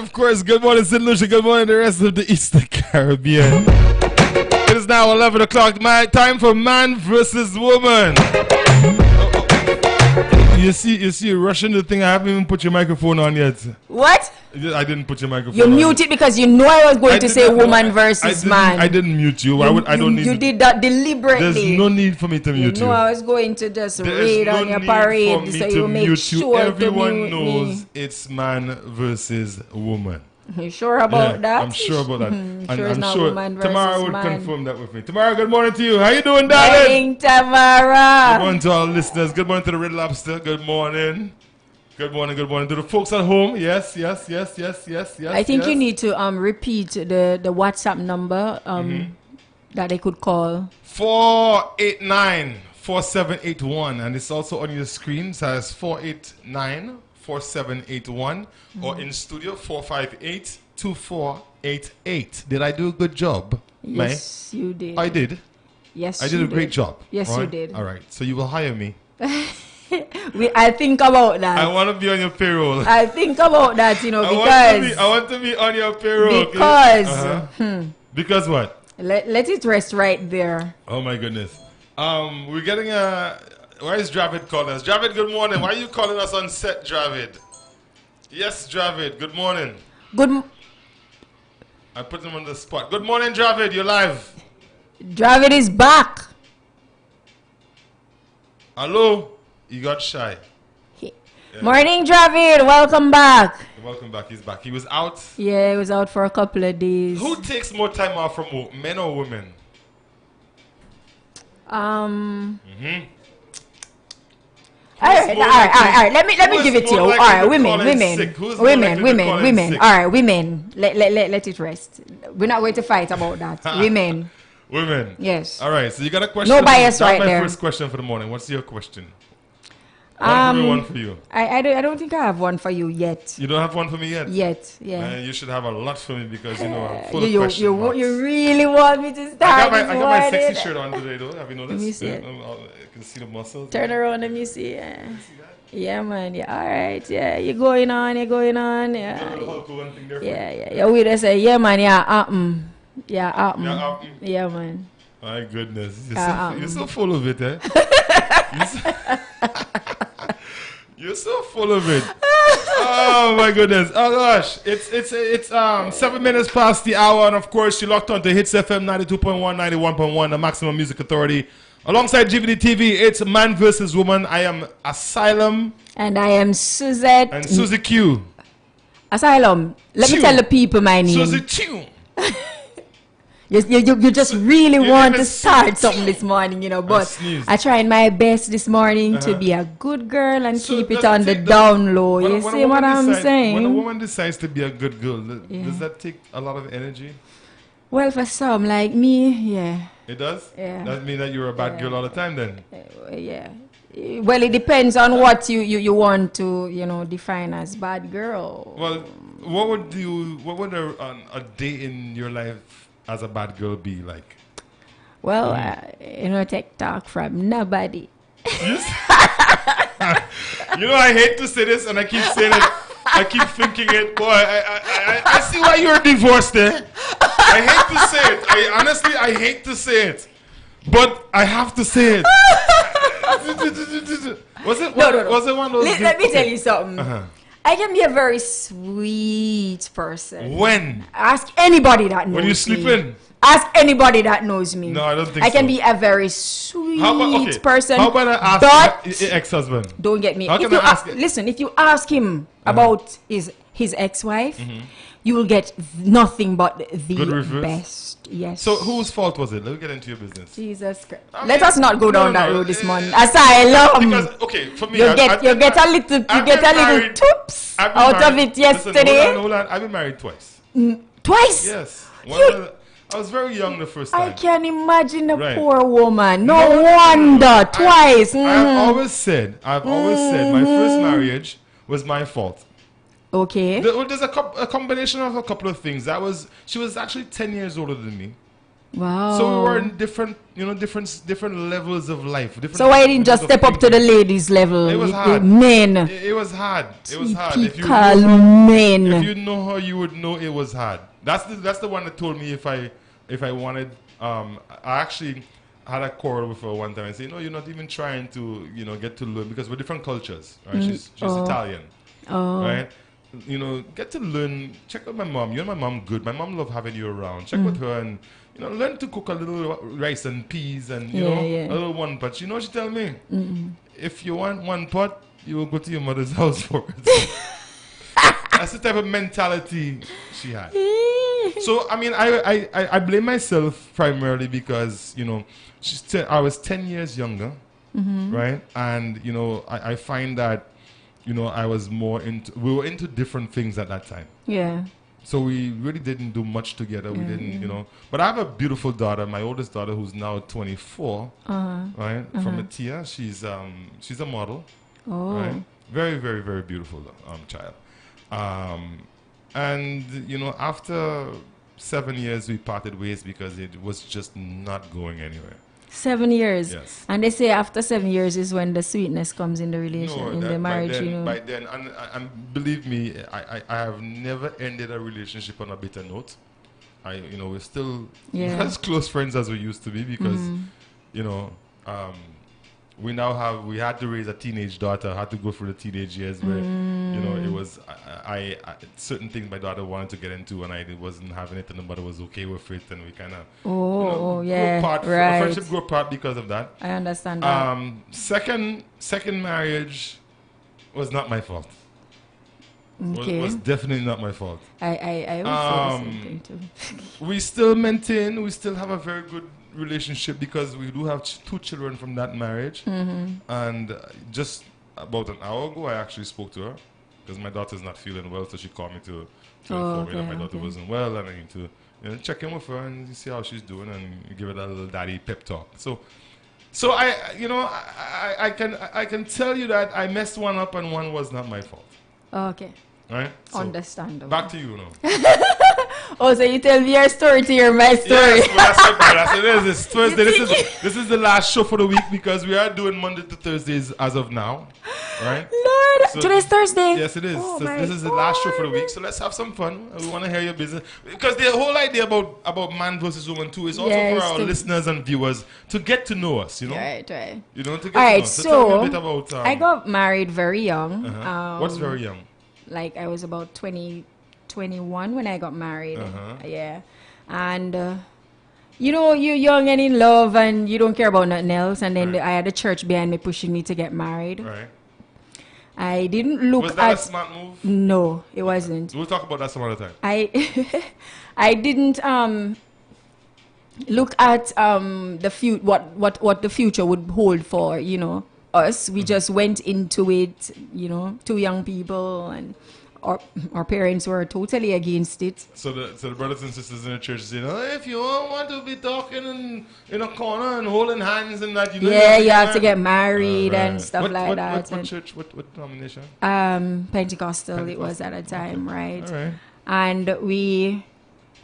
of course, good morning, St. Lucia. Good morning, the rest of the Eastern Caribbean. It is now 11 o'clock. My time for man versus woman. You see, you're rushing the thing. I haven't even put your microphone on yet. What? I didn't put your microphone you on. You muted because you know I was going to say woman versus man. I didn't mute you. I don't need. You did that deliberately. There's no need for me to mute you. No, I was going to just raid on your parade so you make sure Everyone to knows me. it's man versus woman. You sure about that? I'm sure about that. And sure I'm not sure woman versus Tamara would man. confirm that with me. Tamara, good morning to you. How you doing, darling? Morning, Tamara. Good morning to our listeners. Good morning to the Red Lobster. Good morning. Good morning to the folks at home. Yes. I think you need to repeat the WhatsApp number that they could call. 489-4781. And it's also on your screen. It says 489-4781. Or in studio, 458-2488. Did I do a good job? Yes, you did. I did? Yes, I did a great job. Yes, right? you did. All right. So you will hire me. I think about that. I want to be on your payroll. I think about that, because... I want to be on your payroll. Because... Because what? Let it rest right there. Oh, my goodness. We're getting a... Why is Dravid calling us? Dravid, good morning. Why are you calling us on set, Dravid? Yes, Dravid, good morning. I put him on the spot. Good morning, Dravid. You're live. Dravid is back. Hello? You got shy. Yeah. Morning, Dravid. Welcome back. Welcome back. He's back. He was out. Yeah, he was out for a couple of days. Who takes more time off from work, men or women? All right. Let me give it to you. All right, women. All right, women. Let it rest. We're not going to fight about that. Women. Women. Yes. All right. So you got a question. No bias right there. That's my first question for the morning. What's your question? One for you. I don't think I have one for you yet. You don't have one for me yet? Yeah. You should have a lot for me because I'm full of questions. You really want me to start? I got my sexy shirt on today though. Have you noticed? Let me see it. You can see the muscles. Turn around, let me see. Yeah, man. Yeah, all right. Yeah, you're going on. Yeah. Yeah. We just say, yeah, man. Yeah, Yeah, man. My goodness, you're so full of it, eh? You're so full of it. Oh my goodness. Oh gosh. It's 7 minutes past the hour, and of course you locked on to Hitz FM 92.1, 91.1, the Maximum Music Authority. Alongside GVD TV, it's Man versus Woman. I am Asylum. And I am Suzette. And Suzy Q. Asylum. Let me tell the people my name. Suzy Q. You just really want to start something this morning, but I tried my best this morning to be a good girl and keep it on the down low. You see what I'm saying? When a woman decides to be a good girl, does that take a lot of energy? Well, for some like me, yeah. It does? Yeah. That mean that you're a bad girl all the time then? Yeah. Well, it depends on what you want to, define as bad girl. Well, what would a day in your life as a bad girl be like? Well, take talk from nobody. I hate to say this and I keep saying it. I keep thinking it. Boy, I see why you're divorced there. I hate to say it. I hate to say it. But I have to say it. Was it one of those? Let me tell you something. I can be a very sweet person. When? Ask anybody that knows me. When you sleep in? Ask anybody that knows me. No, I don't think I can be a very sweet person. How about I ask your ex-husband? Don't get me. Listen, if you ask him about his ex-wife, you will get nothing but the best. Yes. So whose fault was it? Let me get into your business. Jesus Christ. Let us not go down that road this morning. Asylum. Because for me, you get a little tips out of it yesterday. Listen, hold on. I've been married twice. Twice? Yes. I was very young the first time. I can imagine the poor woman. No wonder. Twice. I've always said my first marriage was my fault. Okay. There's a combination of a couple of things. She was actually 10 years older than me. Wow. So we were in different levels of life. So why didn't just step up to the ladies' level? It was hard. Men. It was hard. It was hard. Typical men. If you know her, you would know it was hard. That's the one that told me if I wanted. I actually had a quarrel with her one time and say, no, you're not even trying to get to learn, because we're different cultures. Right? She's Italian. Oh. Right. Get to learn. Check out my mom. You and my mom good. My mom love having you around. Check with her and learn to cook a little rice and peas and a little one pot. You know what she tell me? If you want one pot, you will go to your mother's house for it. That's the type of mentality she had. So I mean, I blame myself primarily because I was 10 years younger, right? And I find that I was more we were into different things at that time. Yeah. So we really didn't do much together. We didn't, But I have a beautiful daughter, my oldest daughter, who's now 24, right? From Atia. She's a model, right? Very, very, very beautiful child. And after 7 years, we parted ways because it was just not going anywhere. 7 years. Yes. And they say after 7 years is when the sweetness comes in the relationship, in the marriage. By then, and believe me, I have never ended a relationship on a bitter note. We're still not as close friends as we used to be because, we had to raise a teenage daughter, had to go through the teenage years where, it was, I certain things my daughter wanted to get into and I wasn't having it and the mother was okay with it and we kind of, friendship grew apart because of that. I understand that. Second marriage was not my fault. Okay. Was definitely not my fault. I would say the same thing too. We still have a very good relationship because we do have 2 children from that marriage. And just about an hour ago I actually spoke to her because my daughter's not feeling well, so she called me to inform me that my daughter wasn't well and I need to check in with her and see how she's doing and give her that little daddy pep talk. So I can tell you that I messed one up and one was not my fault. Okay. Right? So understandable. Back to you now. Oh, so you tell me your story to hear my story. Yes, well, that's what it is. It's Thursday. This is the last show for the week because we are doing Monday to Thursdays as of now. Right? Lord, so today's Thursday. Yes, it is. Oh, so this is the last show for the week. So let's have some fun. We want to hear your business. Because the whole idea about man versus woman too is also for our listeners and viewers to get to know us, Right. To get All to right, know us. So tell me a bit about... I got married very young. What's very young? Like I was about 21 when I got married. Yeah. And you're young and in love and you don't care about nothing else. And then I had a church behind me pushing me to get married. Right. I didn't look Was that a smart move? No, it wasn't. We'll talk about that some other time. I didn't look at what the future would hold for, us. We just went into it, 2 young people, and our parents were totally against it. So the brothers and sisters in the church saying, if you don't want to be talking in a corner and holding hands and that, you have to get married and stuff like that. What church? What denomination? Pentecostal. It was at a time, right? All right. And we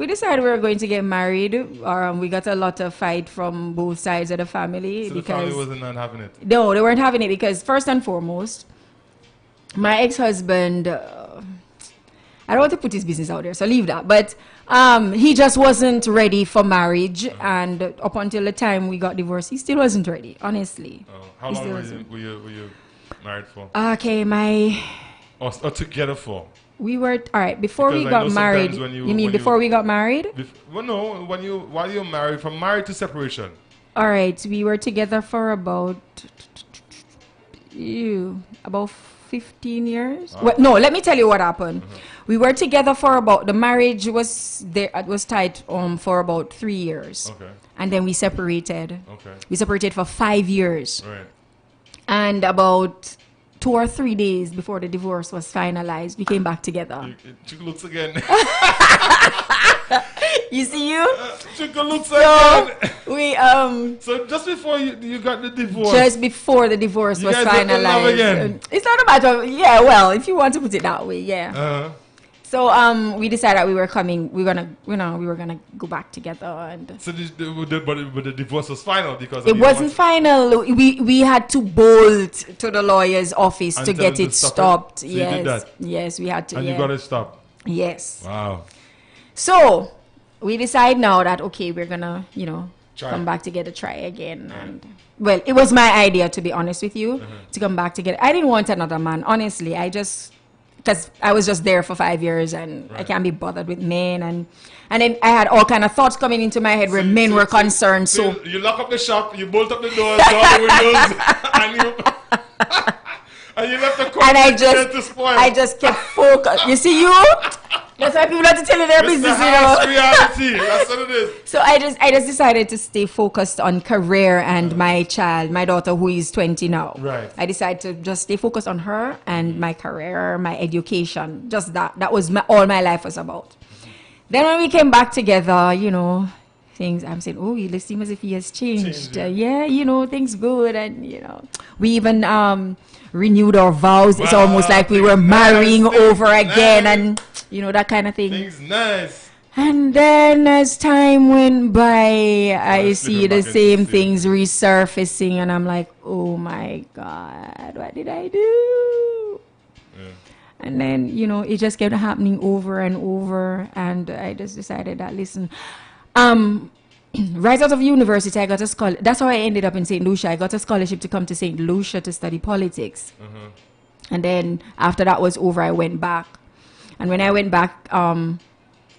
decided we were going to get married. We got a lot of fight from both sides of the family. So because the family wasn't not having it? No, they weren't having it because first and foremost, my ex-husband, I don't want to put his business out there, so leave that. But he just wasn't ready for marriage. And up until the time we got divorced, he still wasn't ready, honestly. How long were you married for? Okay, Or together for? We were all right before we got married. You mean before we got married? No, while you're married, from married to separation. All right, we were together for about 15 years. Well, no, let me tell you what happened. We were together for the marriage was there. It was tight for about 3 years. Okay. And then we separated. Okay. We separated for 5 years. Right. And about 2 or 3 days before the divorce was finalized, we came back together. Chick looks again. You see you? Chick looks again. We So just before you got the divorce. Just before the divorce was finalized. Love again. It's not a matter of, well, if you want to put it that way, yeah. So we decided that we were gonna go back together, and So but the divorce was final because it wasn't final. We had to bolt to the lawyer's office to Until get to it stop it? stopped. So you Yes, did that? yes, we had to. and Yeah. you got it stopped. Yes. Wow. So we decide now that okay, we're gonna Try. come back together, try again, and well, it was my idea, to be honest with you, to come back together. I didn't want another man, honestly. Because I was just there for 5 years, and I Right. can't be bothered with men, and then I had all kind of thoughts coming into my head where men were concerned. So you lock up the shop, you bolt up the doors, all the windows, and you left the court and to spoil. I just kept focused. You see, that's why people have to tell you their It's the business, harsh reality. That's what it is. So I just decided to stay focused on career and my child, my daughter who is 20 now. Right. I decided to just stay focused on her and my career, my education. Just that. That was all my life was about. Then when we came back together, things, I'm saying, oh, it seems as if he has changed. Yeah. Things good. And, we even renewed our vows. It's Wow, almost like we were things marrying nice, over things again nice. and, that kind of thing. Things nice. And then as time went by, I Let's see look the back and same see. things resurfacing, and I'm like, oh my God, what did I do? Yeah. And then, it just kept happening over and over, and I just decided that, listen, right out of university, I got a scholarship. That's how I ended up in St. Lucia. I got a scholarship to come to St. Lucia to study politics. And then after that was over, I went back. And when I went back,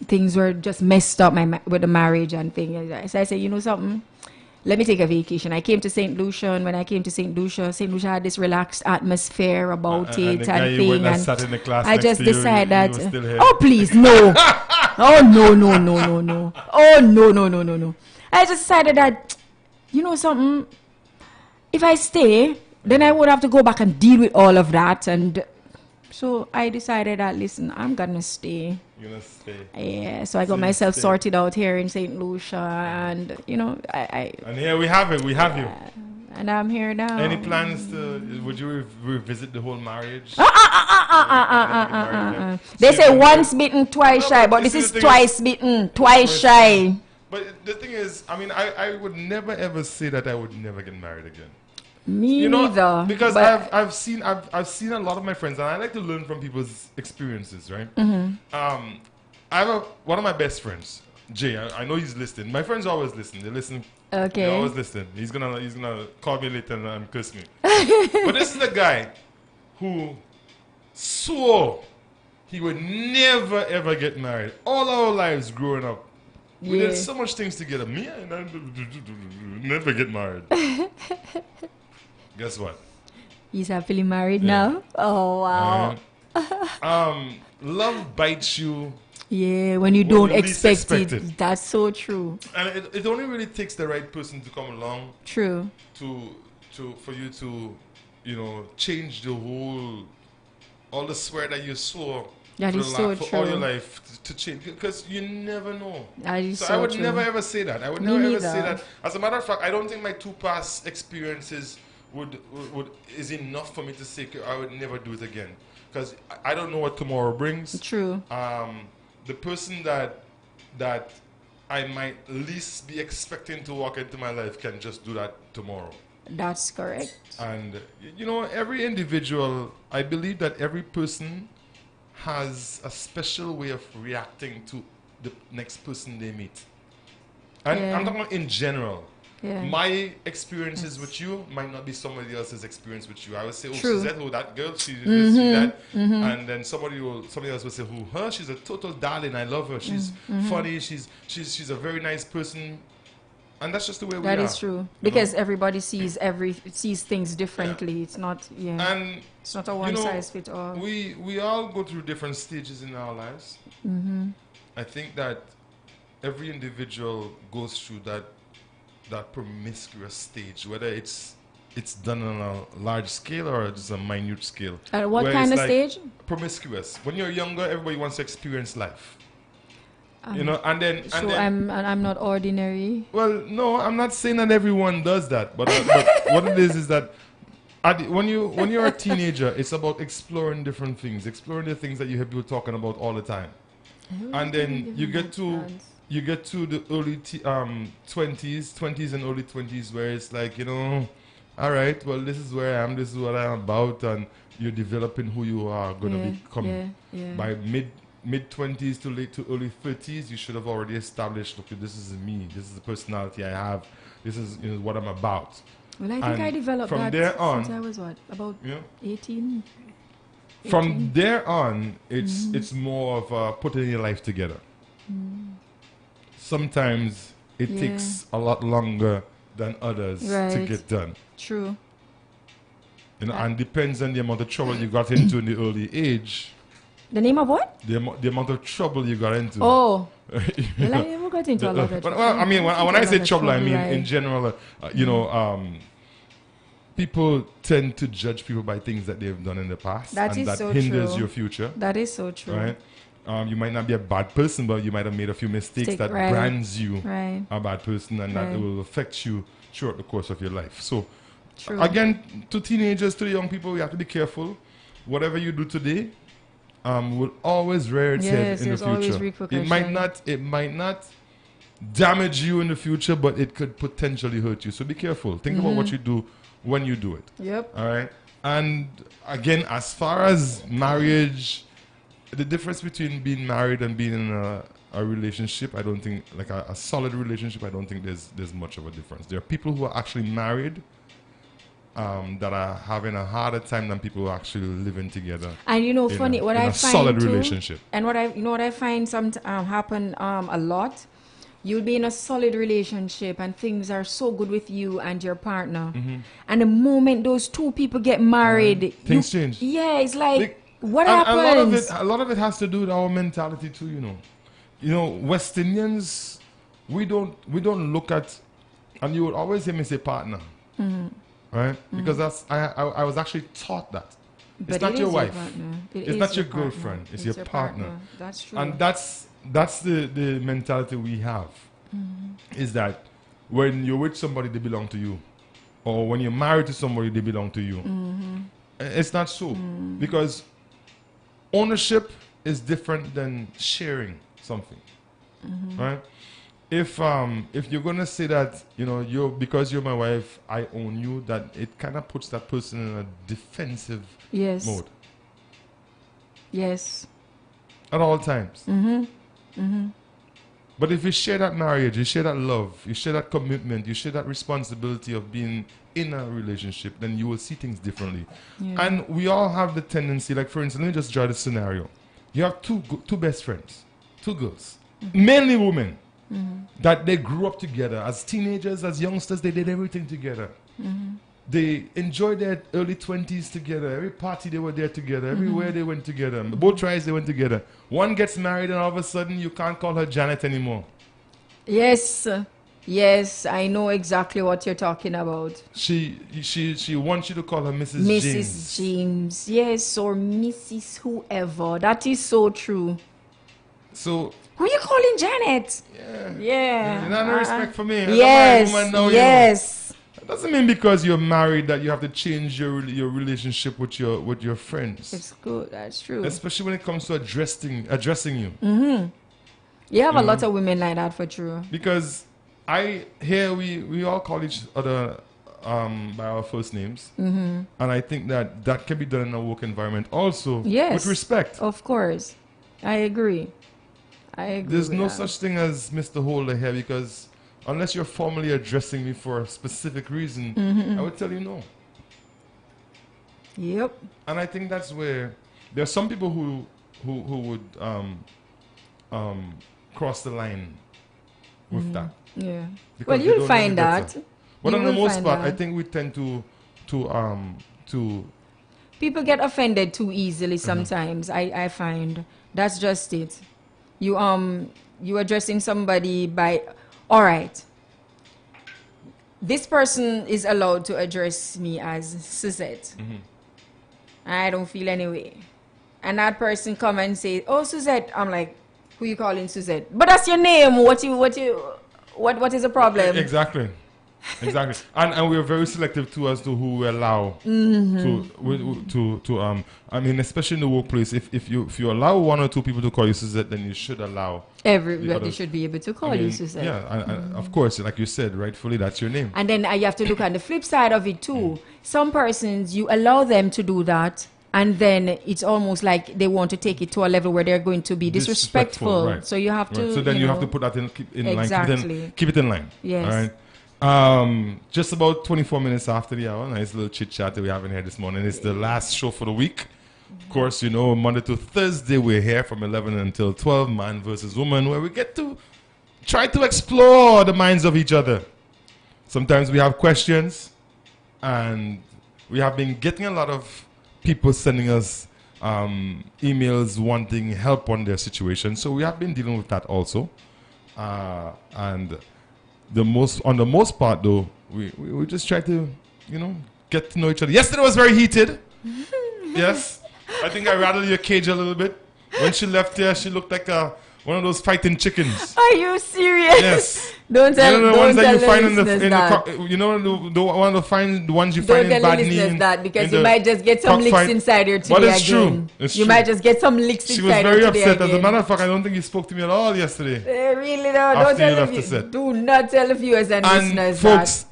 things were just messed up with the marriage and things. So I said, you know something? Let me take a vacation. I came to St. Lucia, and when I came to St. Lucia had this relaxed atmosphere about And it the guy and you thing. went that And sat in the class I next just to you, decided he that. was still here. Oh please, no! Oh no! Oh no! I just decided that, you know something? If I stay, then I would have to go back and deal with all of that, and so I decided that, listen, I'm gonna stay. You're gonna stay. Yeah, so I got So you myself stay. sorted out here in St. Lucia, and I And here we have it. We have you. and I'm here now. Any plans to? Would you revisit the whole marriage? They say once bitten, twice shy, but this is twice bitten, twice shy. But the thing is, I mean, I would never ever say that I would never get married again. Me neither. Because but I've seen a lot of my friends, and I like to learn from people's experiences, right? I have one of my best friends, Jay. I know he's listening. My friends always listen. They listen. Okay. They always listen. He's gonna call me later and curse me. But this is the guy who swore he would never ever get married. All our lives growing up, we did so much things together. Me and I never get married. Guess what? He's happily married now. Oh wow. Love bites you, Yeah, when you When don't you least expect expect it. it. That's so true. and it only really takes the right person to come along True. for you to, change the all the swear that you swore. That for is the so for all your true. life to change, because you never know. That is So so I would true. never ever say that. I would Me never ever say neither. that. As a matter of fact, I don't think my two past experiences would is enough for me to say I would never do it again, because I don't know what tomorrow brings. True. The person that I might least be expecting to walk into my life can just do that tomorrow. That's correct. And every individual, I believe that every person has a special way of reacting to the next person they meet. And Yeah. I'm talking about in general. Yeah. My experiences with you might not be somebody else's experience with you. I would say, oh, True. she's that, oh, that girl, she's this, she's that. And then somebody else will say, who, her? She's a total darling. I love her. She's funny. She's a very nice person. And that's just the way we are. That is true. Because everybody sees things differently. It's not And it's not a one size fits all. we all go through different stages in our lives. I think that every individual goes through that promiscuous stage, whether it's done on a large scale or just a minute scale. At what where kind it's of like stage? Promiscuous. When you're younger, everybody wants to experience life. And then So I'm not ordinary. well, no, I'm not saying that everyone does that, but what it is that when you're a teenager, it's about exploring different things, exploring the things that you hear people talking about all the time, and then you get to the early 20s and early 20s, where it's like, all right, well, this is where I am, this is what I'm about, and you're developing who you are going to become. By mid 20s to early 30s, you should have already established, okay, this is me, this is the personality I have, this is what I'm about. Well, I think I developed from that there on, since I was about 18. From there on, it's more of putting your life together. Sometimes it takes a lot longer than others to get done. True. And depends on the amount of trouble you got into in the early age. The name of what? The amount of trouble you got into. Oh. Well, I never got into a lot of trouble. Well, I mean, when I say trouble, I mean in general, people tend to judge people by things that they've done in the past. That hinders your future. That is so true. Right? You might not be a bad person, but you might have made a few mistakes that brands you a bad person, and that will affect you throughout the course of your life. So, again, to teenagers, to young people, you have to be careful. Whatever you do today will always rear its head in the future. It might not damage you in the future, but it could potentially hurt you. So be careful. Think about what you do when you do it. Yep. All right. And again, as far as marriage, the difference between being married and being in a relationship, I don't think, like a solid relationship, I don't think there's much of a difference. There are people who are actually married that are having a harder time than people who are actually living together. And funny, what I find solid relationship. And what I find happen a lot. You'll be in a solid relationship and things are so good with you and your partner. And the moment those two people get married, things change. Yeah, it's like what happens? A lot of it has to do with our mentality too. West Indians, we don't look at, and you would always hear me say partner, right? Because I was actually taught that. It's not your wife. It's not your girlfriend. It's your partner. That's true. And that's the mentality we have, is that when you're with somebody, they belong to you. Or when you're married to somebody, they belong to you. It's not so. Because ownership is different than sharing something. Right? If you're going to say that, because you're my wife, I own you, that it kind of puts that person in a defensive mode. Yes. At all times. But if you share that marriage, you share that love, you share that commitment, you share that responsibility of being in a relationship, then you will see things differently. And we all have the tendency, like for instance, let me just draw this scenario. You have two best friends, two girls, mainly women, that they grew up together. As teenagers, as youngsters, they did everything together. They enjoyed their early 20s together. Every party they were there together. Everywhere they went together. Both tries they went together. One gets married and all of a sudden you can't call her Janet anymore. Yes. Yes, I know exactly what you're talking about. She wants you to call her Mrs. Mrs. James. Yes, or Mrs. whoever. That is so true. So who you calling Janet? Yeah. You have no respect for me. Yes. Yes. Doesn't mean because you're married that you have to change your relationship with your friends. It's good. That's true. Especially when it comes to addressing you. You have a lot of women like that, for true. Because we all call each other by our first names, and I think that can be done in a work environment also. Yes, with respect. Of course, I agree. There's no such thing as Mr. Holder here, because unless you're formally addressing me for a specific reason, I would tell you no. Yep. And I think that's where there are some people who would cross the line with that. Yeah. Because well, you'll find that. But on the most part, I think we tend to people get offended too easily sometimes. I find that's just it. You addressing somebody by, all right, this person is allowed to address me as Suzette. I don't feel any way. And that person come and say, oh, Suzette. I'm like, who you calling Suzette? But that's your name. What is the problem? Exactly. Exactly. And we're very selective too as to who we allow to I mean, especially in the workplace, if you allow one or two people to call you Suzette, then you should allow Everybody should be able to call you Suzette. Yeah, and of course, like you said, rightfully that's your name. And then you have to look at the flip side of it too. Some persons, you allow them to do that, and then it's almost like they want to take it to a level where they're going to be disrespectful. Right. So you have to. So then you have to put that in exactly. line. Keep it in line. Yes. All right. Just about 24 minutes after the hour, nice little chit chat that we have in here this morning. It's the last show for the week. Of course, you know, Monday to Thursday, we're here from 11 until 12, man versus woman, where we get to try to explore the minds of each other. Sometimes we have questions, and we have been getting a lot of people sending us emails wanting help on their situation. So we have been dealing with that also. And on the most part, though, we just try to, you know, get to know each other. Yesterday was very heated. Yes. I think I rattled your cage a little bit. When she left here, she looked like one of those fighting chickens. Are you serious? Yes. Don't tell you know, the ones that you find in that. you know, the one to find the ones you find in bad listeners that, because you might just get some licks fight. inside here today. But it's again. true. It's you true. might just get some licks she inside here today. She was very upset. Again. As a matter of fact, I don't think you spoke to me at all yesterday. Really, no. Don't tell the viewers. Do not tell the viewers and listeners folks,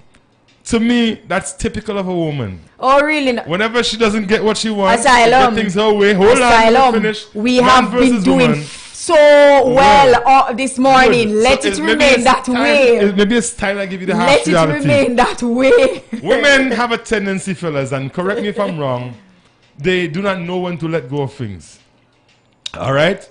to me, that's typical of a woman. Oh, really? No. Whenever she doesn't get what she wants, Asylum. get things her way. Hold on, finish. We have been doing so well this morning. Good. Let it remain that way. Maybe it's time I give you the harsh reality. Let it remain that way. Women have a tendency, fellas, and correct me if I'm wrong, they do not know when to let go of things. All right?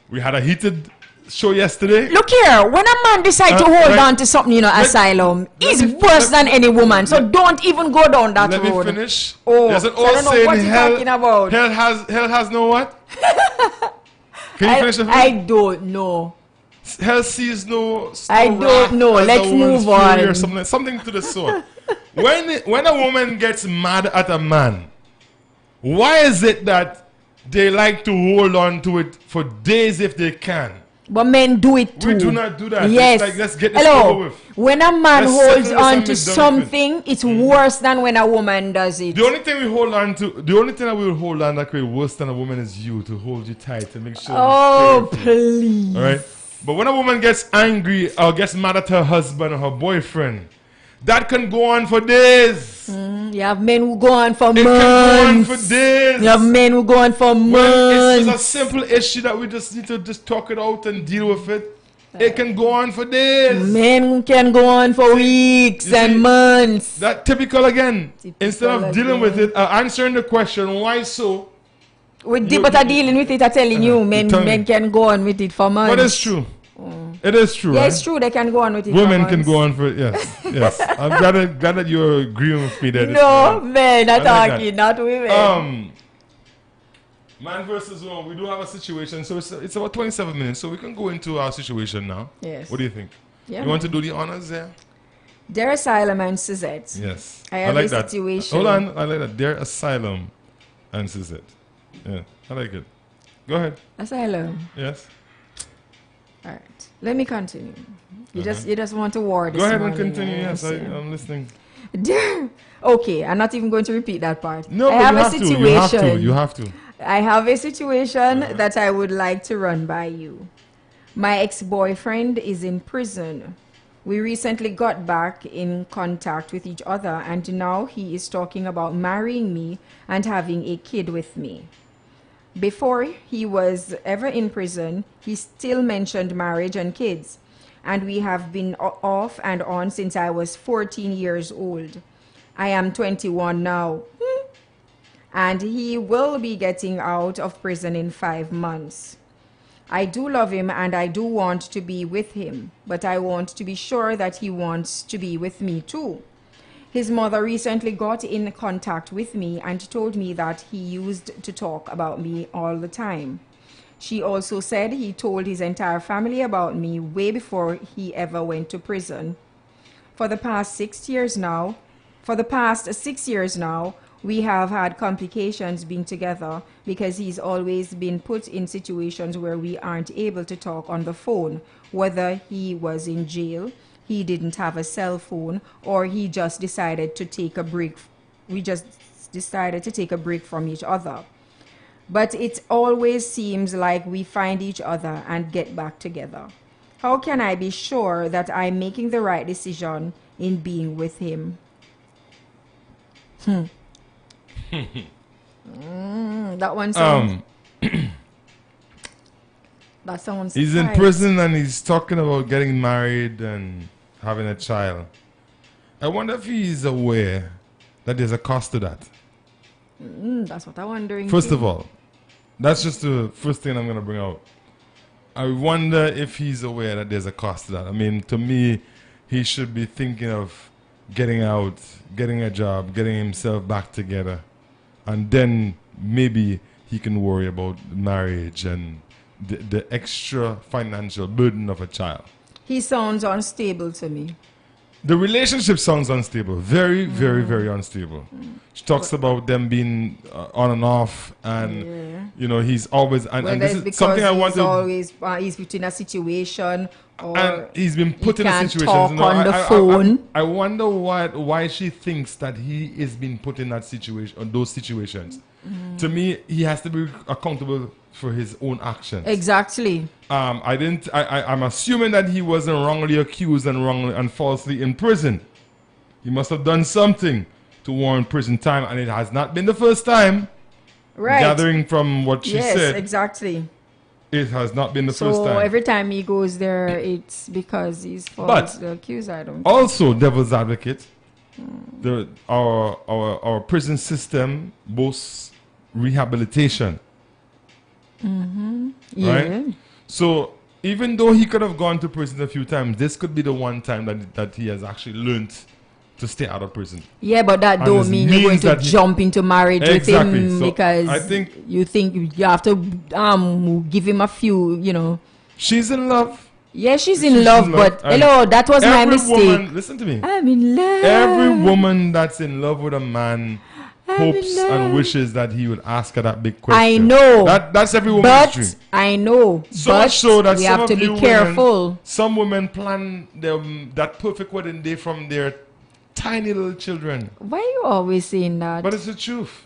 We had a heated show yesterday. Look here, when a man decides to hold on to something, you know, Asylum, he's worse than any woman. So don't even go down that road. Let me finish. Oh, there's an old saying, what talking about? Hell has no what? Can you finish the I don't know. Hell sees no. I don't know. Let's move on. Or something to the sort. When a woman gets mad at a man, why is it that they like to hold on to it for days if they can? But men do it too. We do not do that. Yes. It's like, let's get this over with. When a man holds on to something, it's worse than when a woman does it. The only thing we hold on to, the only thing that we will hold on that could be worse than a woman is you, to hold you tight and make sure. Oh, please. All right. But when a woman gets angry or gets mad at her husband or her boyfriend, that can go on for days. You have men who go on for months. It can go on for days. You have men who go on for months. Well, it's just a simple issue that we just need to just talk it out and deal with it. It can go on for days. Men can go on for weeks and months. That typical again. Instead of dealing with it, answering the question, why so? But dealing with it, I'm telling you, men can go on with it for months. But it's true. It is true. Yeah, right? it's true. They can go on with it. Women can go on for it. Yes. I'm glad that you're agreeing with me there. No, men are talking, not women. Man versus woman. We do have a situation, so it's about 27 minutes, so we can go into our situation now. Yes. What do you think? Yeah, you want to do the honors there? Dear Asylum and Suzette. Yes. I have like a situation. Hold on. I like that. Dear Asylum and Suzette. Yeah, I like it. Go ahead. Asylum. Yes. All right. Let me continue. You just want to war this Go ahead morning, and continue. Yes, I'm listening. Okay, I'm not even going to repeat that part. No, I but have a situation. You have to. I have a situation that I would like to run by you. My ex-boyfriend is in prison. We recently got back in contact with each other, and now he is talking about marrying me and having a kid with me. Before he was ever in prison, he still mentioned marriage and kids, and we have been off and on since I was 14 years old. I am 21 now, and he will be getting out of prison in 5 months. I do love him and I do want to be with him, but I want to be sure that he wants to be with me too. His mother recently got in contact with me and told me that he used to talk about me all the time. She also said he told his entire family about me way before he ever went to prison. For the past 6 years now, we have had complications being together because he's always been put in situations where we aren't able to talk on the phone, whether he was in jail, he didn't have a cell phone, or he just decided to take a break. We just decided to take a break from each other. But it always seems like we find each other and get back together. How can I be sure that I'm making the right decision in being with him? That one sounds... that sounds... He's in tight. prison and he's talking about getting married and having a child. I wonder if he's aware that there's a cost to that. That's what I'm wondering. First too. of all, that's just the first thing I'm going to bring out. I wonder if he's aware that there's a cost to that. I mean, to me, he should be thinking of getting out, getting a job, getting himself back together. And then maybe he can worry about marriage and the extra financial burden of a child. He sounds unstable to me. The relationship sounds unstable. Very, very, very unstable. She talks about them being on and off, and you know, he's always and this is something I want to. Always he's between a situation, or and he's been put in a can't situation. talk on the phone. I wonder why she thinks that he is being put in that situation, or those situations. To me, he has to be accountable for his own actions. Exactly. I'm assuming that he wasn't wrongly accused and falsely in prison. He must have done something to warrant prison time, and it has not been the first time. Right. Gathering from what she said. Yes, exactly. It has not been the first time. So every time he goes there, it's because he's falsely accused. I don't. Also, devil's advocate, our prison system boasts rehabilitation. Yeah. Right? So even though he could have gone to prison a few times, this could be the one time that he has actually learned to stay out of prison. Yeah, but that And don't this mean you're going means to that jump into marriage Exactly. with him So because I think you have to give him a few, she's in love. Yeah, she's in love, but and hello, that was my every mistake. woman, listen to me. I'm in love. Every woman that's in love with a man I'm hopes in love. and wishes that he would ask her that big question. I know. That's every woman's dream. But I know. So but much so that we some have to of be you careful. Women, some women plan that perfect wedding day from their tiny little children. Why are you always saying that? But it's the truth.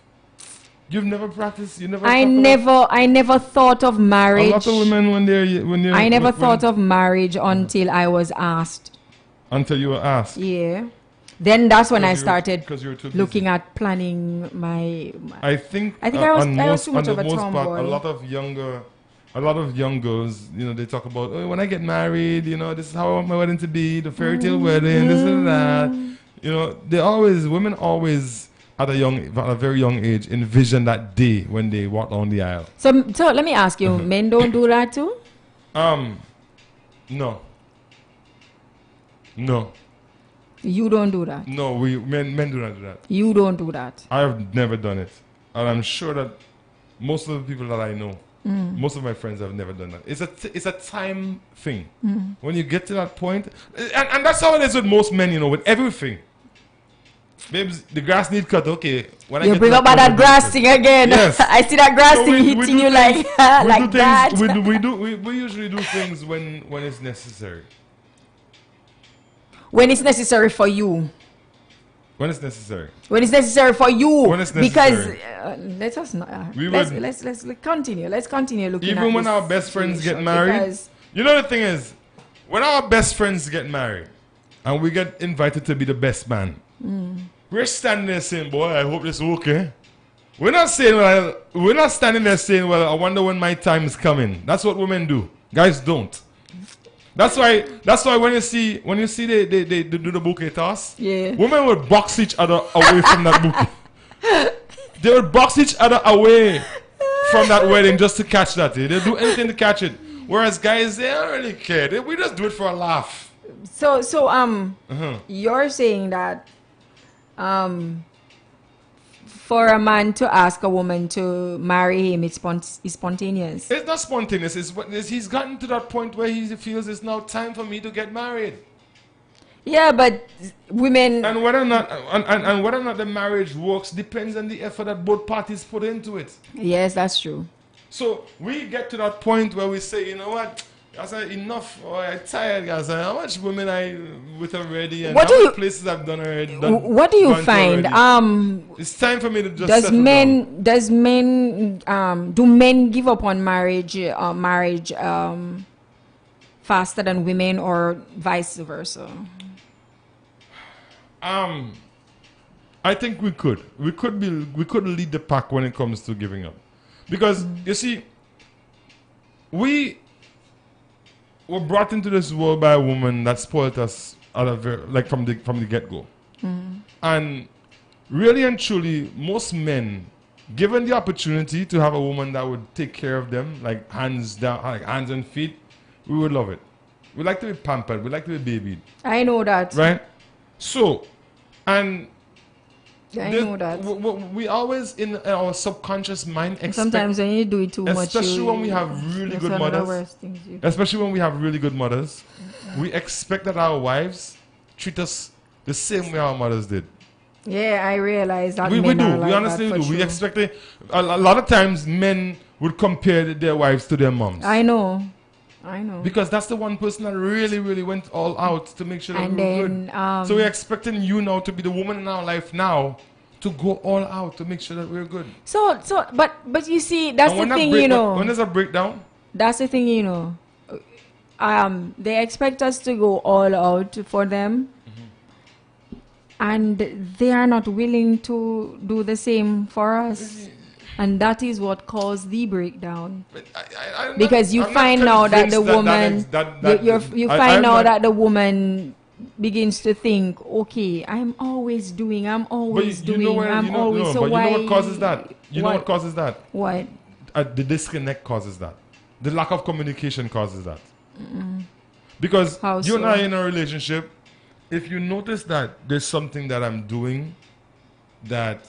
You've never practiced. You never. I never thought of marriage. A lot of women when they're. I never thought of marriage until I was asked. Until you were asked. Yeah. Then that's when I Because started you were too busy. looking at planning my I think I was too much of a tomboy. A lot of young girls, they talk about, oh, when I get married, this is how I want my wedding to be, the fairy tale wedding, this and that. Women always at a very young age envision that day when they walk down the aisle. So let me ask you, men don't do that too? No. You don't do that. No, men do not do that. You don't do that. I have never done it. And I'm sure that most of the people that I know, most of my friends have never done that. It's a time thing. When you get to that point, and that's how it is with most men, with everything. Babes, the grass need cut. Okay. When You bring up that grass thing again. Yes. I see that grass thing hitting you like that. We usually do things when it's necessary. When it's necessary for you. When it's necessary. When it's necessary for you. When it's necessary. Because let us not. Let's continue. Let's continue looking. Even at when this our best friends get situation, married. because The thing is, when our best friends get married, and we get invited to be the best man, we're standing there saying, "Boy, I hope this is okay." We're not standing there saying, "Well, I wonder when my time is coming." That's what women do. Guys don't. That's why when you see they do the bouquet toss, women would box each other away from that bouquet. They would box each other away from that wedding just to catch that. They'll do anything to catch it. Whereas guys, they don't really care. We just do it for a laugh. So you're saying that for a man to ask a woman to marry him, it's spontaneous. It's not spontaneous. He's gotten to that point where he feels it's now time for me to get married. Yeah, but women... And whether or not the marriage works depends on the effort that both parties put into it. Yes, that's true. So we get to that point where we say, you know what? I said, enough. Oh, I'm tired, guys. How much women I with already, and What how do many you- places I've done already. What do you gone to find? already. It's time for me to just Does settle down. do men give up on marriage faster than women, or vice versa? I think we could lead the pack when it comes to giving up, because you see, we were brought into this world by a woman that spoiled us out of from the get go, and really and truly, most men, given the opportunity to have a woman that would take care of them, like hands down, like hands and feet, we would love it. We like to be pampered. We like to be babied. I know that. Right? So, and I know that. we always in our subconscious mind expect, Sometimes when you do it too much, especially when we have really that's good one of the mothers, worst things you do. especially when we have really good mothers, we expect that our wives treat us the same way our mothers did. Yeah, I realize that We men do. are like We honestly that for do. We sure. expect it. A lot of times men would compare their wives to their moms. I know. Because that's the one person that really, really went all out to make sure that And we were then, good. So we're expecting you now to be the woman in our life now to go all out to make sure that we're good. But you see, that's And the when that thing, break- you know. When there's a breakdown, That's the thing, you know. They expect us to go all out for them, and they are not willing to do the same for us. And that is what caused the breakdown. but I'm Because you I'm find now that the convinced woman, you I'm find now not- that the woman begins to think, okay, I'm always but doing, you know always, so but why? you know what causes that? You know what- what causes that? What? The disconnect causes that. The lack of communication causes that. Because How you so? and I in a relationship, if you notice that there's something that I'm doing that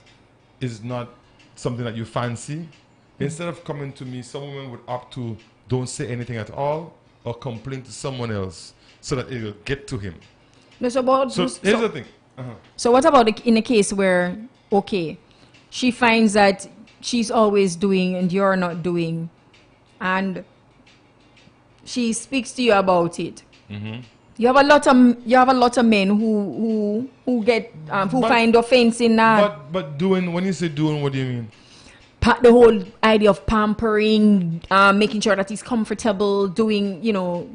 is not something that you fancy, instead of coming to me, some women would opt to don't say anything at all or complain to someone else so that it will get to him. No, so Here's the thing. So what about in a case where, okay, she finds that she's always doing and you're not doing, and she speaks to you about it? You have a lot of men who get who But- find offense in that. But doing, when you say doing, what do you mean? The whole idea of pampering, making sure that he's comfortable, doing,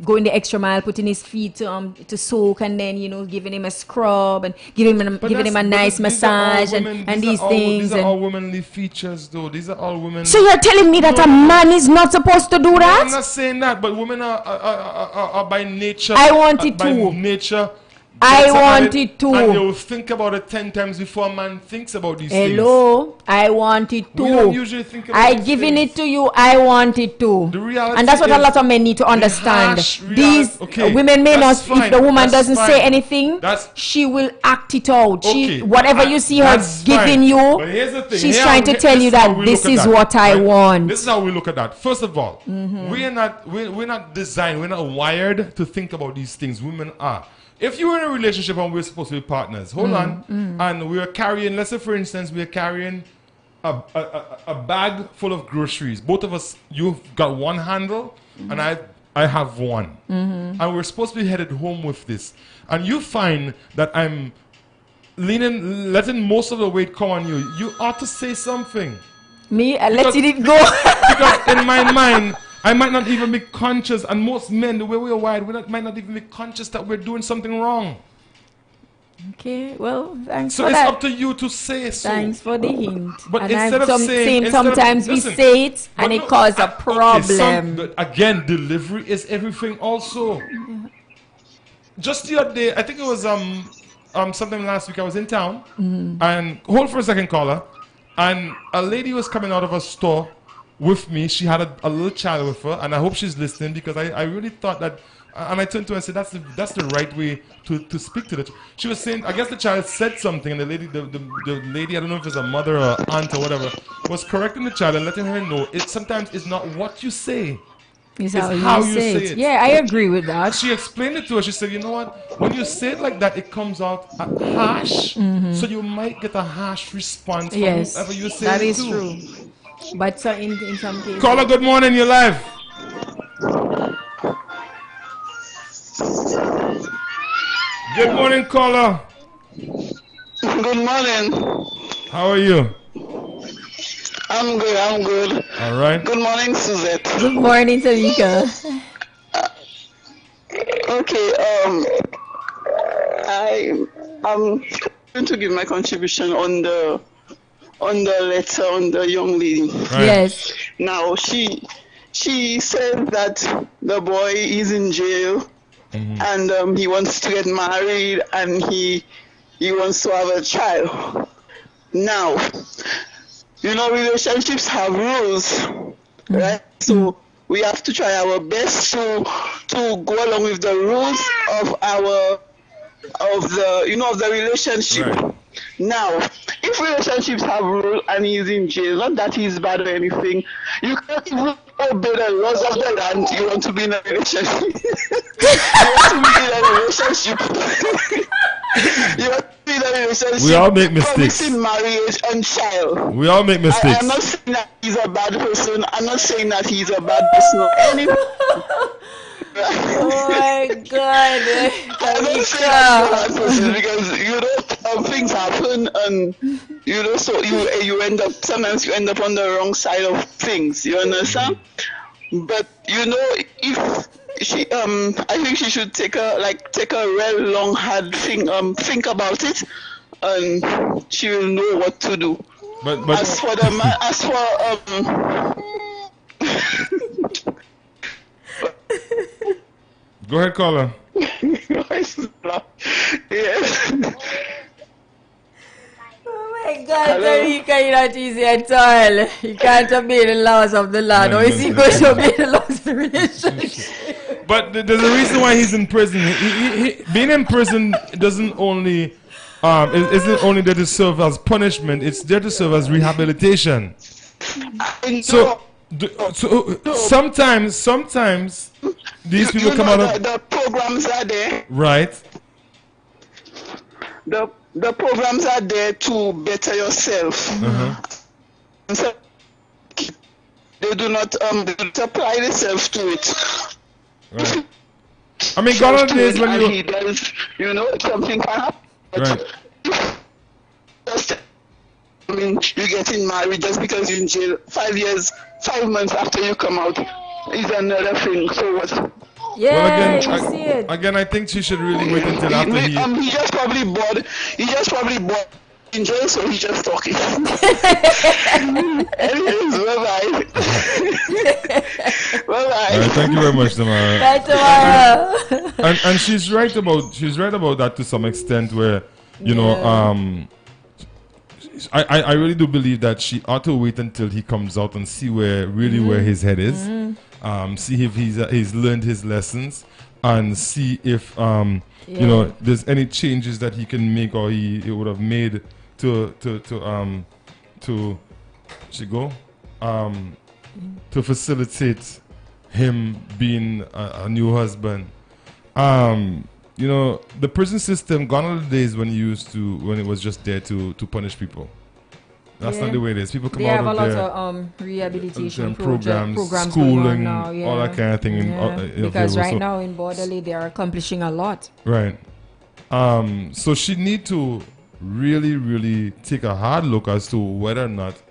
going the extra mile, putting his feet to soak, and then, giving him a scrub and giving him a nice massage and these things. These are all womanly features, though. These are all women. So you're telling me that a man is not supposed to do I'm that? not saying that, but women are by nature. I want it by too. nature. I better at want it too. And they will think about it 10 times before a man thinks about these things. Hello, I want it We don't too. usually think about I these giving things. it to you. I want it too. The reality And that's what a is lot of men need to understand. harsh These okay, women may not. that's If fine, the woman that's doesn't say fine. anything, That's- she will act it out. Okay, Whatever you see her that's giving fine. you, But here's the thing. she's Here- trying to here- tell you this how that we this look at is that, what I right? want. This is how we look at that. First of all, we're not designed, we're not wired to think about these things. Women are. If you were in a relationship and we're supposed to be partners, hold on, and we're carrying, let's say for instance, we're carrying a bag full of groceries. Both of us, you've got one handle, and I have one. And we're supposed to be headed home with this. And you find that I'm letting most of the weight come on you. You ought to say something. Me, I let it go. Because in my mind, I might not even be conscious, and most men, the way we're wired, might not even be conscious that we're doing something wrong. Okay, well, thanks So for it's that. up to you to say so. Thanks for the hint. But and instead of saying, sometimes we say it and it causes a problem. but again, delivery is everything also. Just the other day, I think it was sometime last week, I was in town, and hold for a second, caller, and a lady was coming out of a store with me. She had a little child with her, and I hope she's listening, because I really thought that, and I turned to her and said, that's the right way to speak to the child. She was saying, I guess the child said something, and the lady, I don't know if it's a mother or aunt or whatever, was correcting the child and letting her know it sometimes is not what you say. It's It's how you say it. Yeah, I agree with that. She explained it to her. She said, you know what? When you say it like that, it comes out harsh. So you might get a harsh response from Yes, whoever you say that it is to. true. But in some cases, Caller, good morning. You're live. Good morning, caller. Good morning. How are you? I'm good. All right. Good morning, Suzette. Good morning, Tamika. Okay, I'm going to give my contribution on the letter on the young lady. Right. Yes. Now she said that the boy is in jail and he wants to get married and he wants to have a child. Now, relationships have rules, right? So we have to try our best to go along with the rules of the relationship. Right. Now, if relationships have rules and he's in jail, not that he's bad or anything, you can't even obey the laws of the land. You want to be in a relationship. You want to be in a relationship. You want to be in a relationship. We all make mistakes. Promising marriage and child. We all make mistakes. I'm not saying that he's a bad person. I'm not saying that he's a bad person or anything. Oh my God, I'm not saying that he's a bad person because things happen and so you end up sometimes you end up on the wrong side of things. You understand? But if she I think she should take a real long hard think about it and she will know what to do. But As for go ahead, caller. Yes. Oh my God, Tamika, you're not easy at all. You can't obey the laws of the land, or is he going to obey the laws of the relationship? But there's a reason why he's in prison. He being in prison doesn't only isn't only there to serve as punishment. It's there to serve as rehabilitation. So sometimes these people come out of the programs are there. Right. The programs are there to better yourself. So they do not apply themselves to it. Right. I mean, gone are the days when he does, something can happen. Right. You're getting married just because you're in jail 5 months after you come out is another thing. So what? Yeah, Well, again, you see it. Again, I think she should really wait until after he. He just probably bored in jail, so he's just talking. Anyways, bye-bye. Bye-bye. All right, thank you very much, Tamara. Bye, tomorrow. And she's right about that to some extent, where I really do believe that she ought to wait until he comes out and see where his head is, see if he's learned his lessons, and see if there's any changes that he can make or he would have made to facilitate him being a new husband. The prison system gone are the days when it was just there to punish people. That's not the way it is. People come they out have of a lot there, of rehabilitation programs going schooling, on now, all that kind of thing. Because right now in Borderley they are accomplishing a lot. Right. So she need to really, really take a hard look as to whether or not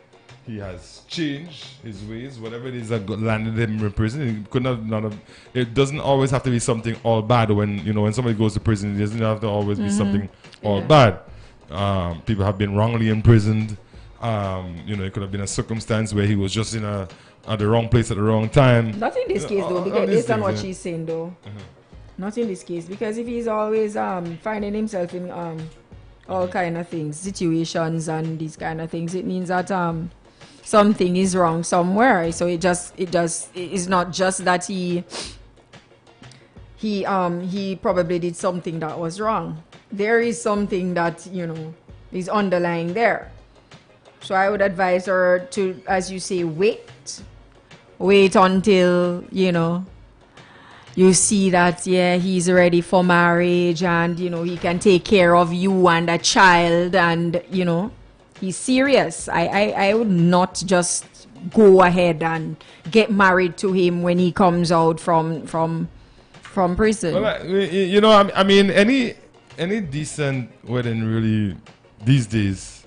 he has changed his ways, whatever it is that landed him in prison. It could not have. It doesn't always have to be something all bad. When somebody goes to prison, it doesn't have to always be something all bad. People have been wrongly imprisoned. It could have been a circumstance where he was just at the wrong place at the wrong time. Not in this case though, because based on what she's saying though. Not in this case, because if he's always finding himself in all kind of things, situations and these kind of things, it means that something is wrong somewhere. So it's not just that he probably did something that was wrong. There is something that is underlying there. So I would advise her to, as you say, wait until you see that he's ready for marriage and he can take care of you and a child and he's serious. I would not just go ahead and get married to him when he comes out from from prison. Well, you know, I mean, any decent wedding really these days,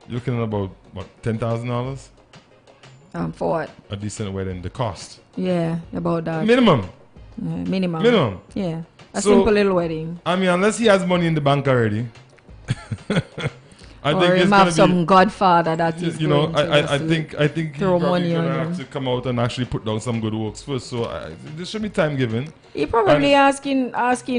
you're looking at about what, $10,000? For what? A decent wedding, the cost. Yeah, about that. Minimum. Minimum. Yeah. A So, simple little wedding. I mean, unless he has money in the bank already. I Or think he it's have gonna some be, godfather that is you know, going to I think he's throw probably money on gonna have him. to come out and actually put down some good works first. So there should be time given. He probably asking,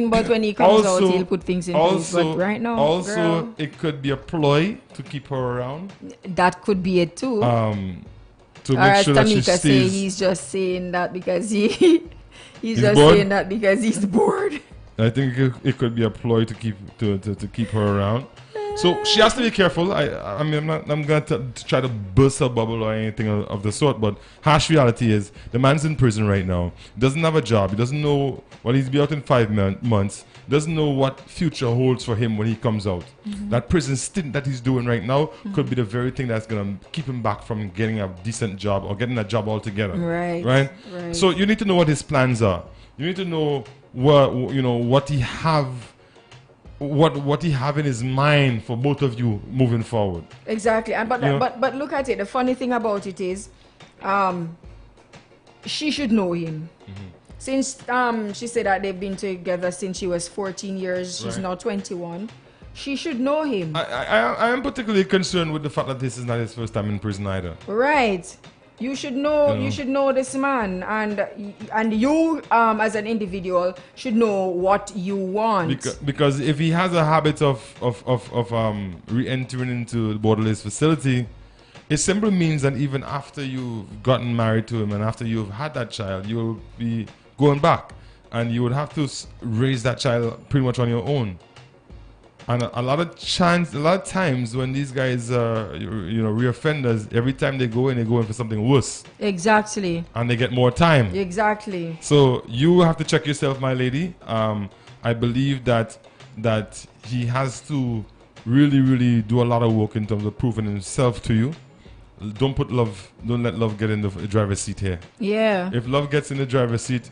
but when he comes out, Also- he'll put things in place. But right now, also, girl, it could be a ploy to keep her around. that could be it too. To Or make as sure that she Tamika say, stays. he's just saying that because he's He's just bored? saying that because he's bored. I think it could be a ploy to keep her around. So she has to be careful. I mean, I'm going to try to burst her bubble or anything of the sort, but harsh reality is the man's in prison right now. He doesn't have a job. He doesn't know, well, he's be out in 5 months. Doesn't know what future holds for him when he comes out. That prison stint that he's doing right now could be the very thing that's going to keep him back from getting a decent job or getting a job altogether. Right? So you need to know what his plans are. You need to know what he have. What he have in his mind for both of you moving forward. Exactly, and Yeah. but look at it. The funny thing about it is, she should know him. Since she said that they've been together since she was 14 years. She's Right. now 21. She should know him. I am particularly concerned with the fact that this is not his first time in prison either. Right. You should know. You should know this man, and you as an individual should know what you want. Because if he has a habit of re-entering into the borderless facility, it simply means that even after you've gotten married to him and after you've had that child, you'll be going back, and you would have to raise that child pretty much on your own. And a lot of times when these guys are, reoffenders, every time they go in for something worse. Exactly. And they get more time. Exactly. So you have to check yourself, my lady. I believe that he has to really, really do a lot of work in terms of proving himself to you. Don't let love get in the driver's seat here. Yeah. If love gets in the driver's seat,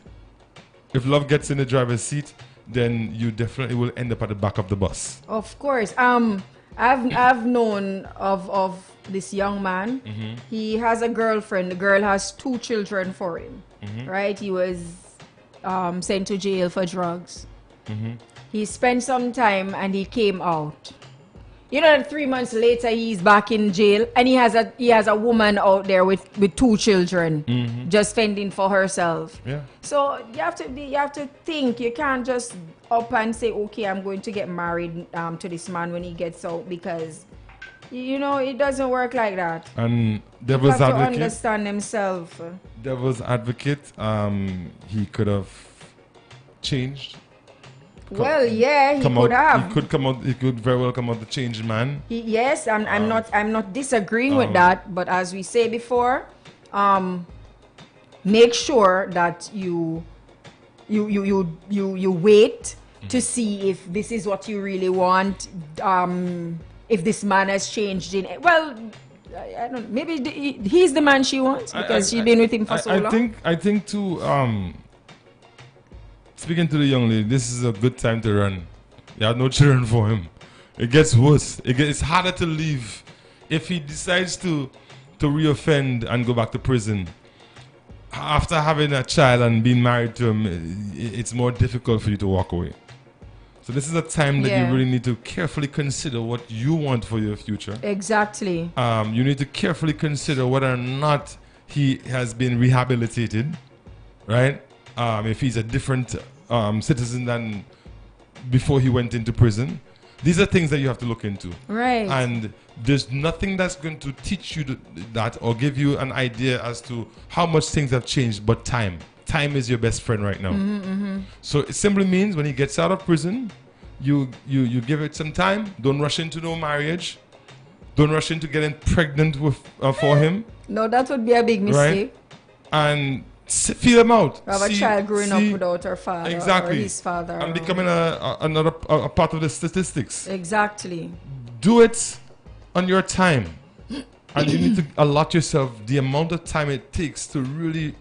then you definitely will end up at the back of the bus. Of course. I've known of this young man. He has a girlfriend. The girl has 2 children for him. Right? He was sent to jail for drugs. He spent some time and he came out. 3 months later he's back in jail, and he has a woman out there with 2 children, just fending for herself. Yeah. So you have to think. You can't just up and say, okay, I'm going to get married to this man when he gets out, because it doesn't work like that. And You devil's have to advocate. understand himself. Devil's advocate. He could have changed. Well, yeah, he could have. He could come out. He could very well come out the changed man. Yes, I'm not disagreeing with that, but as we say before, make sure that you wait to see if this is what you really want. If this man has changed I don't. Maybe he's the man she wants because she's been with him for so long. I think too. Speaking to the young lady, this is a good time to run. You have no children for him. It gets worse. It's harder to leave if he decides to reoffend and go back to prison. After having a child and being married to him, it's more difficult for you to walk away. So this is a time that you really need to carefully consider what you want for your future. Exactly. You need to carefully consider whether or not he has been rehabilitated, right? If he's a different citizen than before he went into prison. These are things that you have to look into. Right. And there's nothing that's going to teach you that or give you an idea as to how much things have changed but time. Time is your best friend right now. So it simply means when he gets out of prison, you give it some time. Don't rush into no marriage. Don't rush into getting pregnant with for him. No, that would be a big mistake. Right? And feel him out. Have a child growing up without her father or his father. And becoming another part of the statistics. Exactly. Do it on your time. And you need to allot yourself the amount of time it takes to really,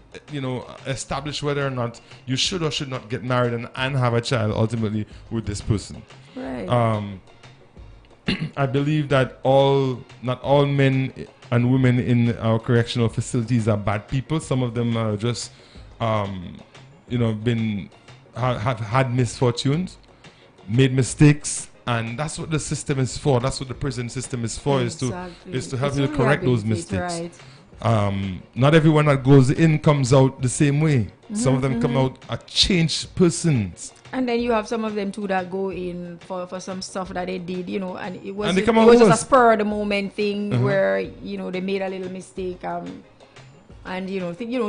establish whether or not you should or should not get married and have a child ultimately with this person. Right. I believe that not all men and women in our correctional facilities are bad people. Some of them are just, have had misfortunes, made mistakes. And that's what the system is for. That's what the prison system is for, Exactly. is to help It's you to correct those rehabilitate, mistakes. right. Not everyone that goes in comes out the same way. Some of them come out a changed persons. And then you have some of them too that go in for some stuff that they did, and it was And they it come out was just a worse. spur of the moment thing where they made a little mistake, and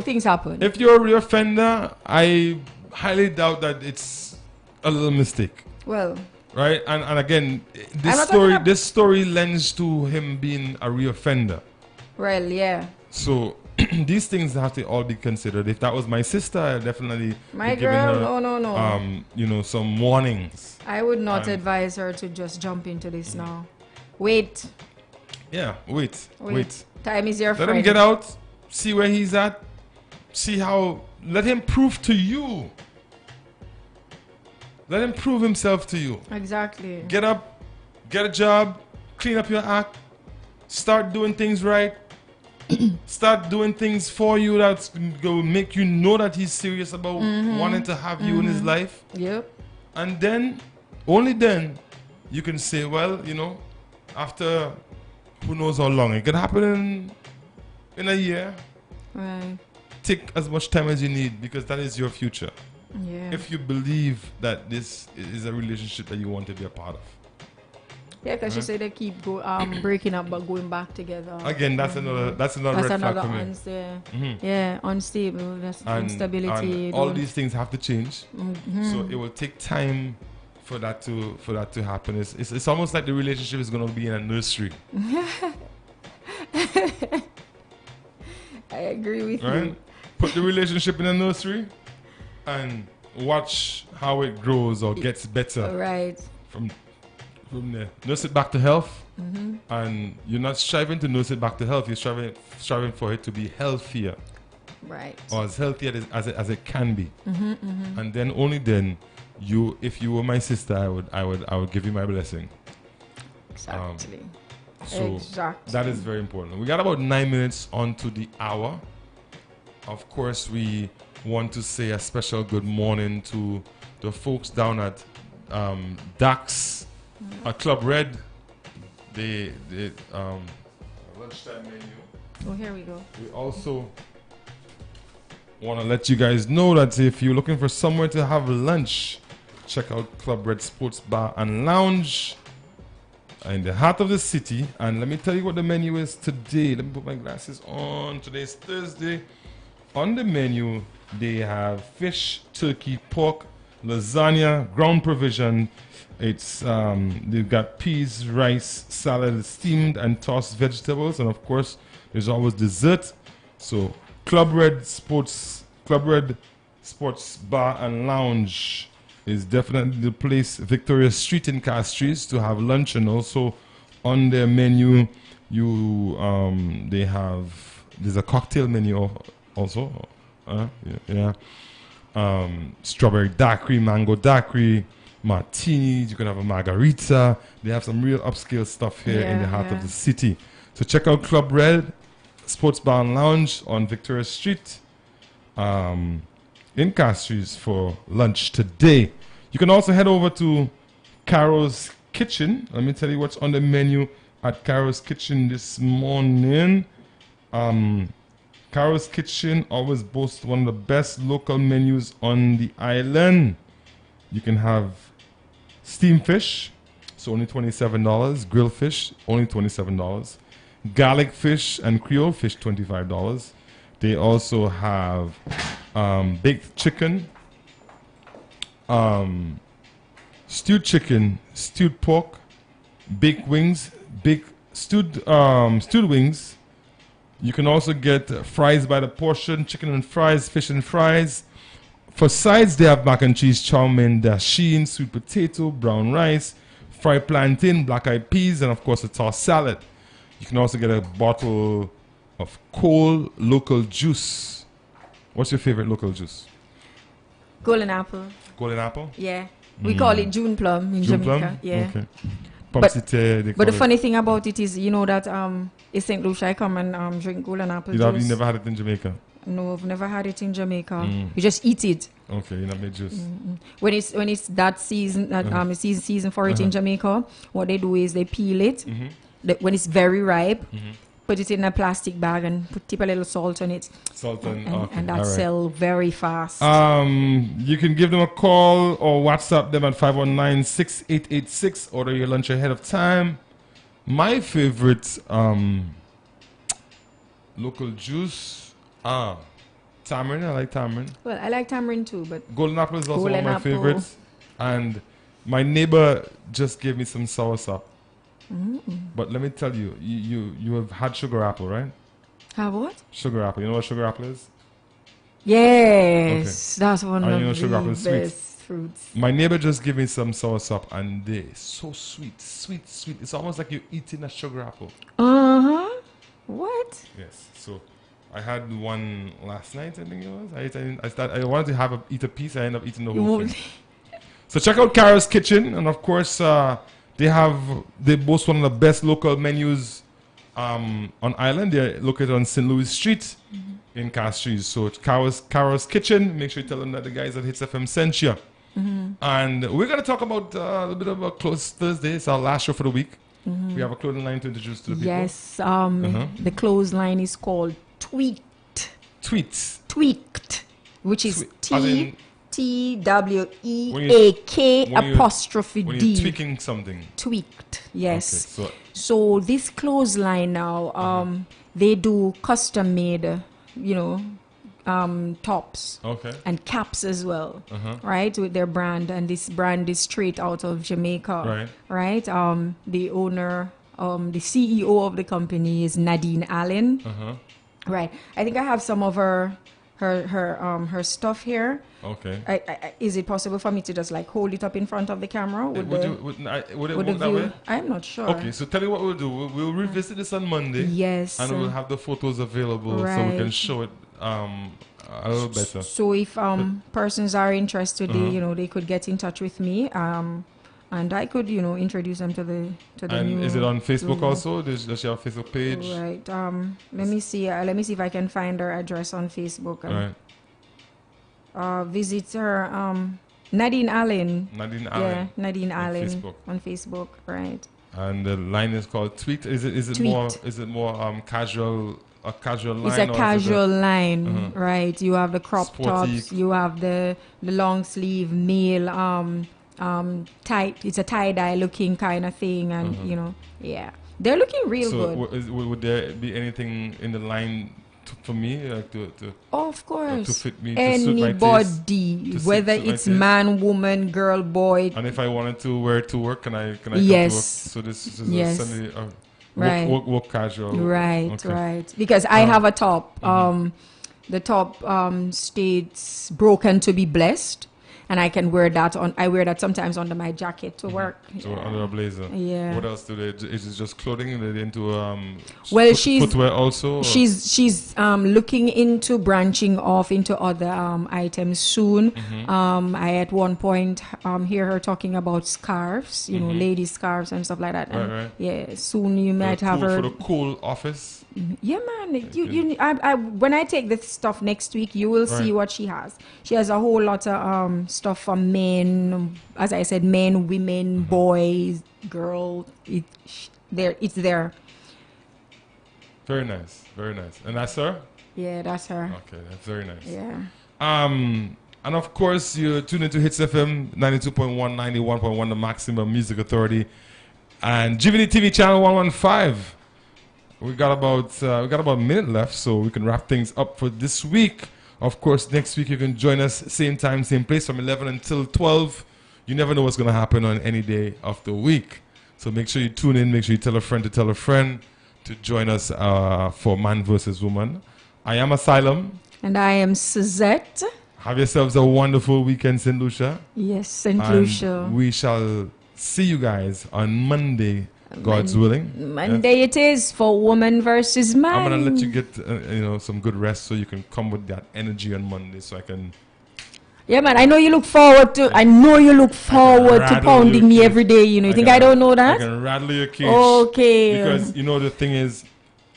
things happen. If you're a reoffender, I highly doubt that it's a little mistake. Well, Right? And again, I'm not talking about- this story lends to him being a reoffender. yeah. So these things have to all be considered. If that was my sister, I definitely My be giving girl, her, no. some warnings. I would not And- advise her to just jump into this now. Wait. Yeah, wait. Time is your Let friend. him get out, see where he's at, let him prove to you. Let him prove himself to you. Exactly. Get up, get a job, clean up your act, start doing things right, start doing things for you that's going to make you know that he's serious about wanting to have you in his life. Yep. And then, only then, you can say, well, after who knows how long, it could happen in a year. Right. Take as much time as you need because that is your future. Yeah. If you believe that this is a relationship that you want to be a part of. Yeah, because you say they keep breaking up but going back together. Again, that's another That's red flag another for me. unstable. That's instability. And all these things have to change. So it will take time for that to happen. It's almost like the relationship is going to be in a nursery. I agree with Right? you. Put the relationship in a nursery and watch how it grows or gets better Right. from there. Nurse it back to health. And you're not striving to nurse it back to health. You're striving for it to be healthier. Right. Or as healthy as it can be. And then only then if you were my sister, I would give you my blessing. Exactly. So Exactly. that is very important. We got about 9 minutes onto the hour. Of course, we want to say a special good morning to the folks down at Dax, Club Red. They lunchtime menu. Oh, here we go. We also want to let you guys know that if you're looking for somewhere to have lunch, check out Club Red Sports Bar and Lounge in the heart of the city. And let me tell you what the menu is today. Let me put my glasses on. Today's Thursday. On the menu, they have fish, turkey, pork, lasagna, ground provision. It's they've got peas, rice, salad, steamed and tossed vegetables, and of course, there's always dessert. So, Club Red Sports Bar and Lounge is definitely the place. Victoria Street in Castries to have lunch, and also on their menu, there's a cocktail menu also. Strawberry daiquiri, mango daiquiri, martinis. You can have a margarita. They have some real upscale stuff here in the heart of the city. So check out Club Red Sports Bar and Lounge on Victoria Street in Castries for lunch today. You can also head over to Carol's Kitchen. Let me tell you what's on the menu at Carol's Kitchen this morning. Carol's Kitchen always boasts one of the best local menus on the island. You can have steamed fish, so only $27. Grilled fish, only $27. Garlic fish and Creole fish, $25. They also have baked chicken, stewed chicken, stewed pork, baked wings, stewed wings. You can also get fries by the portion, chicken and fries, fish and fries. For sides, they have mac and cheese, chow mein, dasheen, sweet potato, brown rice, fried plantain, black eyed peas, and of course a tossed salad. You can also get a bottle of cold local juice. What's your favorite local juice? Golden apple. Golden apple? Yeah. We call it June plum in June Jamaica. plum? Yeah. Okay. But Pomsite, they But the call funny thing about it is, you know that in St. Lucia, I come and drink golden apple you juice. never had it in Jamaica? No, I've never had it in Jamaica. You just eat it. Okay, you not made juice. When it's that season, season for it in Jamaica, what they do is they peel it. When it's very ripe, put it in a plastic bag and tip a little salt on it. Salt and And that all right. sell very fast. You can give them a call or WhatsApp them at 519-6886. Order your lunch ahead of time. My favorite local juice, tamarind. I like tamarind. Well, I like tamarind too, but Golden apple is also one Golden of my apple. favorites. And my neighbor just gave me some soursop. But let me tell you, you have had sugar apple, right? have what? Sugar apple. You know what sugar apple is? Yes, that's one And of you know sugar apple the is sweet. best fruits. My neighbor just gave me some soursop, and they're so sweet, sweet, sweet. It's almost like you're eating a sugar apple. What? Yes. So I had one last night. I think it was. I wanted to eat a piece. I ended up eating the whole thing. So check out Carol's Kitchen, and of course they boast one of the best local menus on island. They're located on St. Louis Street in Castries. So it's Carol's Kitchen. Make sure you tell them that the guys at Hitz FM sent you. And we're gonna talk about a little bit about Close Thursday. It's our last show for the week. We have a clothing line to introduce to the people. Yes, the clothesline is called Tweaked. Tweaked, which is As in- TWEAK apostrophe When D. you're tweaking something. Tweaked, yes. Okay, So this clothesline now, they do custom made, tops okay. and caps as well, right? With their brand, and this brand is straight out of Jamaica, right? The owner, the CEO of the company is Nadine Allen, right? I think I have some of her stuff here. Okay. Is it possible for me to just like hold it up in front of the camera? Would it work the that way? I'm not sure. Okay, so tell you what we'll do. We'll revisit this on Monday. Yes. And we'll have the photos available so we can Right. show it a little better. So if persons are interested, they could get in touch with me, and I could introduce them to the And new. is it on Facebook to- also? Does she have a Facebook page? Right. Let me see. Let me see if I can find her address on Facebook. Right. Visit her. Nadine Allen. Nadine Yeah, Allen. Nadine on Allen Facebook. on Facebook. Right. And the line is called Tweaked. Is it Tweaked. more casual, a casual line? It's a or is it casual line, right? You have the crop Sporty. tops, you have the long sleeve male tight. It's a tie dye looking kind of thing, and yeah, they're looking real good. Would there be anything in the line for me, like to Of course, to fit me, to suit my taste, anybody, to whether suit my it's taste? man, woman, girl, boy. And if I wanted to wear it to work, can I come Yes. to work? So this is Yes. a semi Right. work casual. Right, Okay. right. Because I have a top. The top states broken to be blessed, and I can wear that on. I wear that sometimes under my jacket to work. So Yeah. under a blazer. Yeah. What else do they? Is it just clothing? Are they into Well, she's- footwear also. or- She's looking into branching off into other items soon. I at one point hear her talking about scarves, lady scarves and stuff like that. And Right. yeah, soon you might for have the her. for the cool office. Yeah, man. I when I take this stuff next week, you will see Right. what she has. She has a whole lot of stuff for men, as I said, men, women, boys, girls. It's there. Very nice, very nice. And that's her. Yeah, that's her. Okay, that's very nice. Yeah. And of course, you tune into Hitz FM 92.1, 91.1, the maximum music authority, and GVD TV channel 115. We got about a minute left, so we can wrap things up for this week. Of course, next week you can join us same time, same place from 11 until 12. You never know what's going to happen on any day of the week, so make sure you tune in. Make sure you tell a friend to join us for Man vs. Woman. I am Asylum. And I am Suzette. Have yourselves a wonderful weekend, St. Lucia. Yes, St. And Lucia. we shall see you guys on Monday God's willing. Monday it is for woman versus man. I'm gonna let you get some good rest so you can come with that energy on Monday, so I can. Yeah, man. I know you look forward to. Pounding me every day. You think I don't know that? I can rattle your cage. Okay. Because the thing is,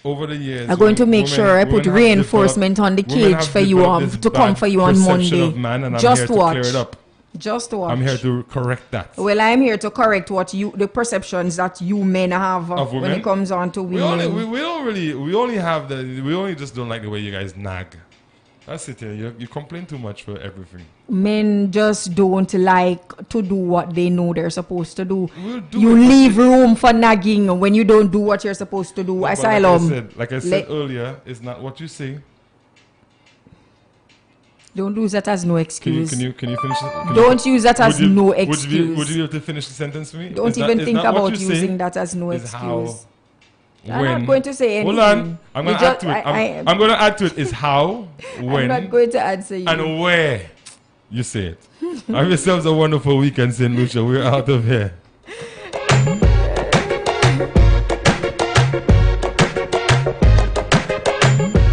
over the years, I'm going to make sure I put reinforcement on the cage for you to come for you on Monday. Just watch. Clear it up. Just watch. I'm here to correct that. Well, I'm here to correct the perceptions that you men have when it comes on to women. We only just don't like the way you guys nag. That's it. You complain too much for everything. Men just don't like to do what they know they're supposed to do. You leave room for nagging when you don't do what you're supposed to do. No, Asylum. Like I said earlier, it's not what you say. Don't use that as no excuse. Can you finish? Don't use that as no excuse. Would you be able to finish the sentence for me? Don't even think about using that as no excuse. I'm not going to say anything. Hold on. I'm going to add to it. I'm going to add to it is how, when, I'm not going to answer you. And where you say it. Have yourselves a wonderful weekend, St. Lucia. We're out of here.